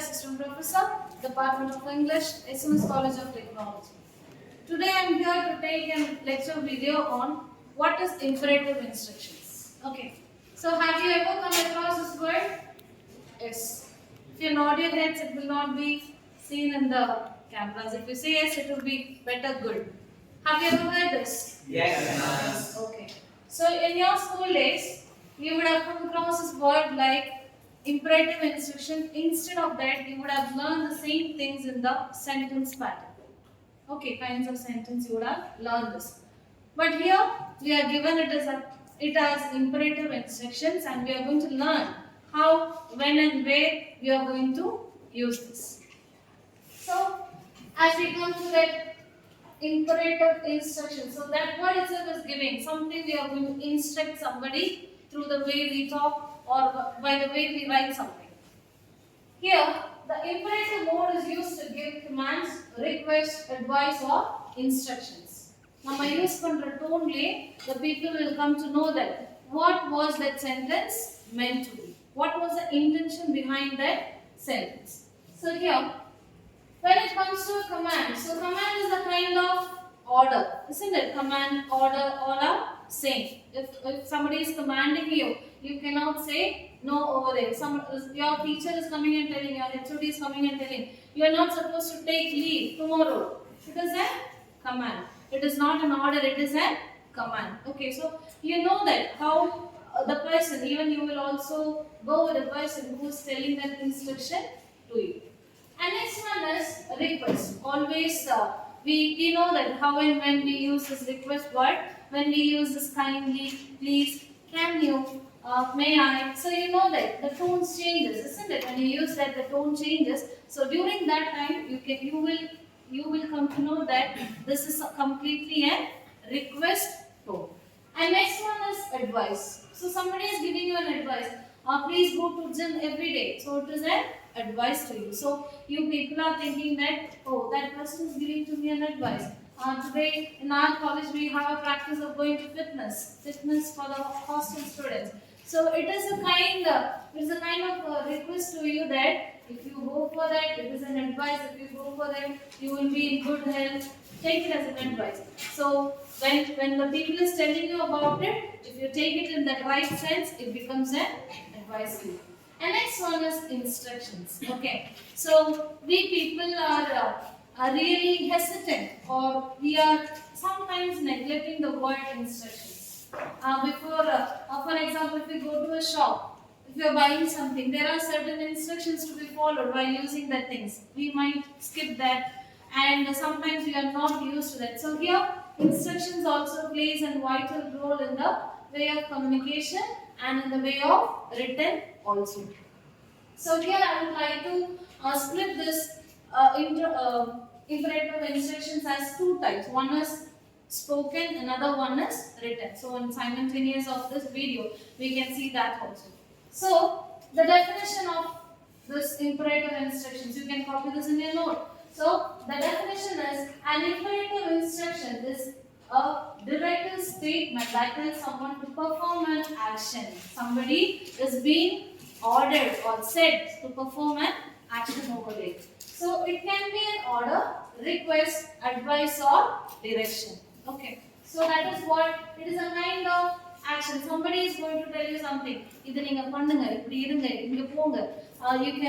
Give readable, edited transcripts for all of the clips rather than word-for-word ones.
Assistant Professor, Department of English, SMS College of Technology. Today I am here to take a lecture video on what is imperative instructions. Okay. So have you ever come across this word? Yes. If you nod your heads, it will not be seen in the cameras. If you say yes, it will be better good. Have you ever heard this? Yes. Okay. So in your school days, you would have come across this word like imperative instruction. Instead of that, you would have learned the same things in the sentence pattern. Okay, kinds of sentence you would have learned this. But here we are given it as imperative instructions, and we are going to learn how, when, and where we are going to use this. So as we come to that imperative instruction, so that word itself is giving something we are going to instruct somebody through the way we talk or by the way we write something. Here, the imperative mode is used to give commands, requests, advice or instructions. நம்ம use பண்ற டோன்லே the people will come to know that what was that sentence meant to be. What was the intention behind that sentence. So here, when it comes to a command, so command is a kind of order, isn't it? Command, order, all are same. If somebody is commanding you, you cannot say no over there. Your teacher is coming and telling, your HOD is coming and telling, you are not supposed to take leave tomorrow. It is a command. It is not an order, it is a command. Okay, so you know that how the person, even you will also go with the person who is telling that instruction to you. And next one is request. Always we know that how and when we use this request word, when we use this kindly, please, can you, may I. So you know that the tone changes, isn't it? When you use that, the tone changes. So during that time, you will come to know that this is completely a request tone. And next one is advice. So somebody is giving you an advice. Please go to gym every day. So it is an advice to you. So you people are thinking that, oh, that person is giving to me an advice. Today in our college we have a practice of going to fitness for the hostel students. So it is a kind of request to you that if you go for that, it is an advice. If you go for that, you will be in good health. Take it as an advice. So when the people is telling you about it, if you take it in the right sense, it becomes an advice to you. And next one is instructions. Okay, so we people are really hesitant, or we are sometimes neglecting the word instructions. For example, if we go to a shop, if you are buying something, there are certain instructions to be followed while using that things. We might skip that, and sometimes we are not used to that. So here, instructions also plays a vital role in the way of communication and in the way of written also. So here I would like to split this imperative instructions as two types. One is spoken, another one is written. So in simultaneous of this video, we can see that also. So the definition of this imperative instructions, you can copy this in your note. So the definition is, an imperative instruction is a directive statement that tells someone to perform an action. Somebody is being ordered or said to perform an action over there. So it can be an order, request, advice or direction. Okay. So that is what it is, a kind of action. Somebody is going to tell you something. You can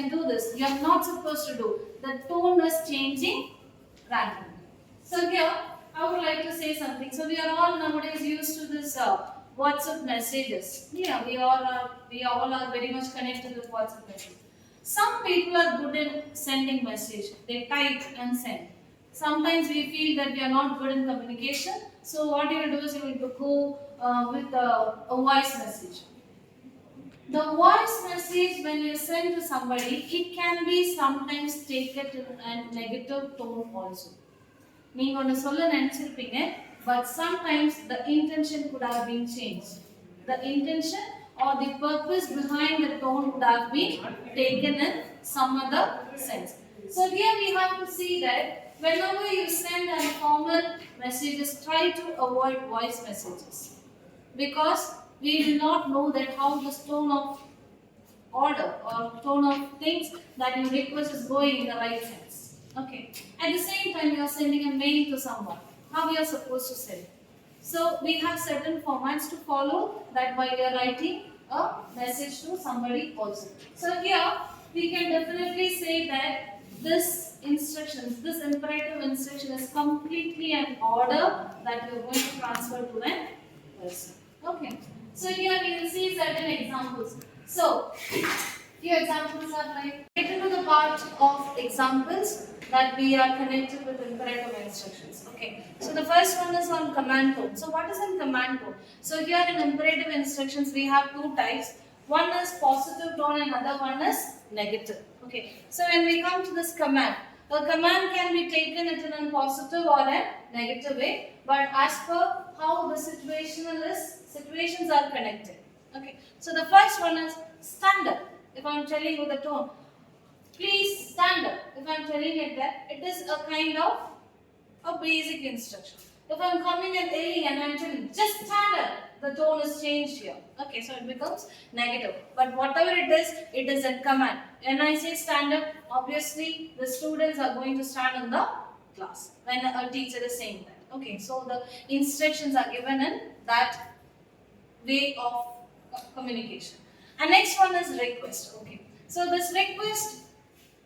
do this. You are not supposed to do. The tone is changing randomly. So here I would like to say something. So we are all nowadays used to this WhatsApp messages. Yeah, we all are very much connected with WhatsApp messages. Some people are good in sending message. They type and send. Sometimes we feel that we are not good in communication. So what you will do is you will go with a voice message. The voice message, when you send to somebody, it can be sometimes taken in a negative tone also. நீங்க ஒன்னு சொல்ல நினைச்சிருப்பீங்க, but sometimes the intention could have been changed. The intention or the purpose behind the tone would have been taken in some other sense. So here we have to see that whenever you send a formal messages, try to avoid voice messages, because we do not know that how this tone of order or tone of things that your request is going in the right sense. Okay. At the same time, you are sending a mail to someone. How you are supposed to send? So we have certain formats to follow that while we are writing a message to somebody also. So here we can definitely say that this imperative instruction is completely an order that you are going to transfer to an person. Okay. So here we will see certain examples. So few examples are like get into the part of examples that we are connected with imperative instructions. Okay. So the first one is on command tone. So what is in command tone? So here in imperative instructions we have two types. One is positive tone and other one is negative. Okay. So when we come to this command, a command can be taken in a positive or a negative way, but as per how the situations are connected. Okay. So the first one is stand up. If I am telling you the tone, please stand up. If I am telling it that, it is a kind of a basic instruction. If I am coming and yelling and I am telling, just stand up, the tone is changed here. Okay, so it becomes negative. But whatever it is a command. When I say stand up, obviously the students are going to stand in the class when a teacher is saying that. Okay, so the instructions are given in that way of communication. And next one is request. Okay, so this request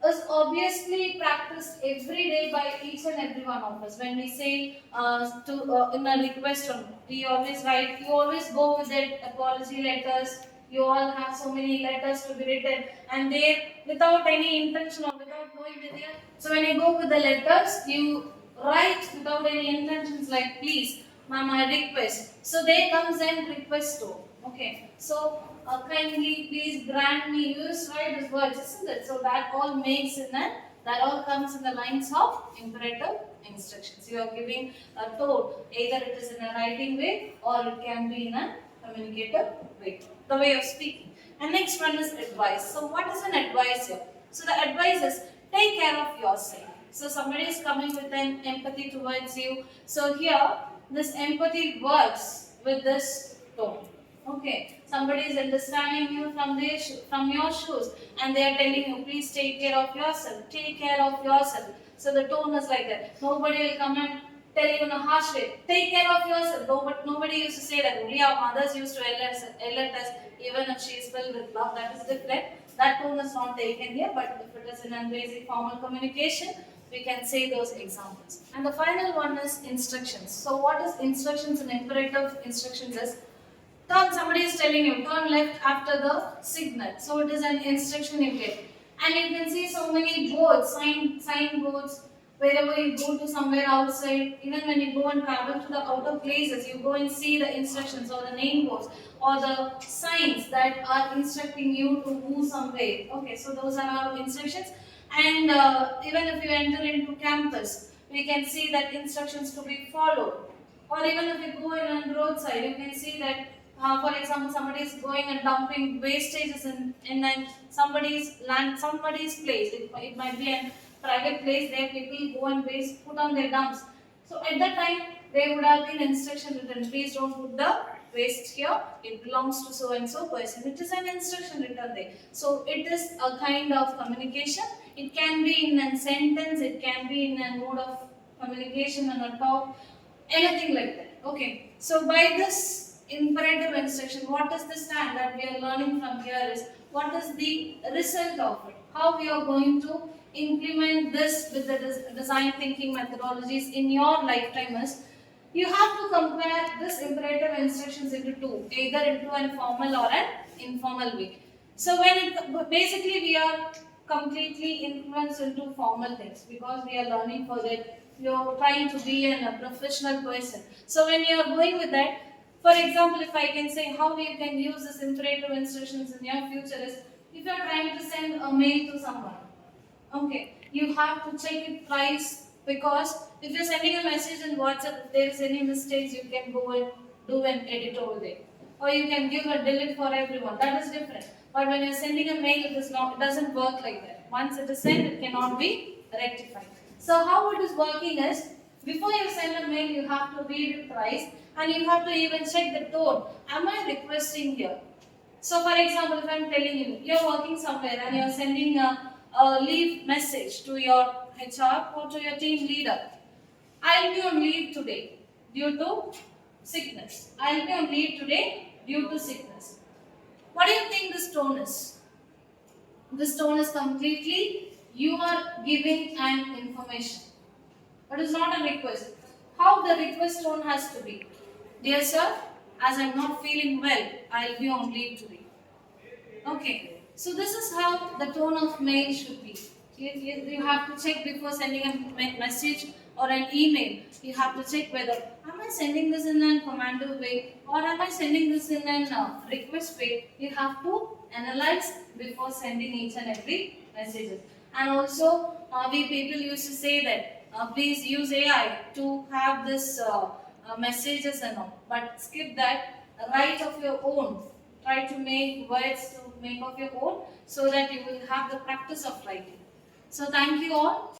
is obviously practiced every day by each and every one of us. When we say in a request, we always write. You always go with the apology letters. You all have so many letters to be written, and they without any intention or without knowing that they are. So when you go with the letters, you write without any intentions like please, ma'am, I request. So there comes in request too. Okay, so kindly please grant me, you just write these words, isn't it? So that all makes in that all comes in the lines of imperative instructions. You are giving a tone, either it is in a writing way or it can be in a communicative way, the way of speaking. And next one is advice. So what is an advice here? So the advice is take care of yourself. So somebody is coming with an empathy towards you. So here this empathy works with this tone. Okay, somebody is understanding you from your shoes, and they are telling you, please take care of yourself. Take care of yourself. So the tone is like that. Nobody will come and tell you in a harsh way. Take care of yourself. Nobody used to say that. Only our mothers used to yell at us, even if she is filled with love. That is different. That tone is not taken here, but if it is in a basic formal communication, we can say those examples. And the final one is instructions. So what is instructions and imperative instructions is turn, somebody is telling you turn left after the signal. So it is an instruction you get. And you can see so many boards, sign boards, wherever you go to somewhere outside, even when you go and travel to the outer places, you go and see the instructions or the name boards or the signs that are instructing you to move somewhere. Okay, so those are our instructions. And even if you enter into campus, we can see that instructions to be followed. Or even if you go in on roadside, you can see that, for example, somebody is going and dumping wastages in somebody's land, somebody's place. It might be a private place there, people go and waste, put on their dumps. So at that time, there would have been instruction written, please don't put the waste here, it belongs to so and so person. It is an instruction written there. So it is a kind of communication. It can be in a sentence, it can be in a mode of communication and a talk, anything like that. Okay, so by this imperative instruction, what is the stand that we are learning from here is what is the result of it, how we are going to implement this with the design thinking methodologies in your lifetime is you have to compare this imperative instructions into two, either into a formal or an informal way. So basically we are completely influenced into formal things because we are learning for that. You're trying to be a professional person. So when you are going with that, for example, if I can say how you can use this imperative instructions in your future is if you are trying to send a mail to someone, okay, you have to check it twice because if you're sending a message in WhatsApp, if there is any mistakes, you can go and do an edit over there. Or you can give a delete for everyone. That is different. But when you're sending a mail, it doesn't work like that. Once it is sent, it cannot be rectified. So how it is working is, before you send a mail, you have to read it thrice and you have to even check the tone. Am I requesting here? So, for example, if I'm telling you, you're working somewhere and you're sending a leave message to your HR or to your team leader. I'll be on leave today due to sickness. I'll be on leave today due to sickness. What do you think this tone is? This tone is completely you are giving an information. But it's not a request. How the request tone has to be? Dear sir, as I'm not feeling well, I'll be on leave today. Okay, so this is how the tone of mail should be. You have to check before sending a message or an email. You have to check whether am I sending this in a commando way or am I sending this in a request way. You have to analyze before sending each and every messages. And also, we people used to say that please use AI to have this messages and all, but skip that. Write of your own. Try to make words to make of your own so that you will have the practice of writing. So thank you all.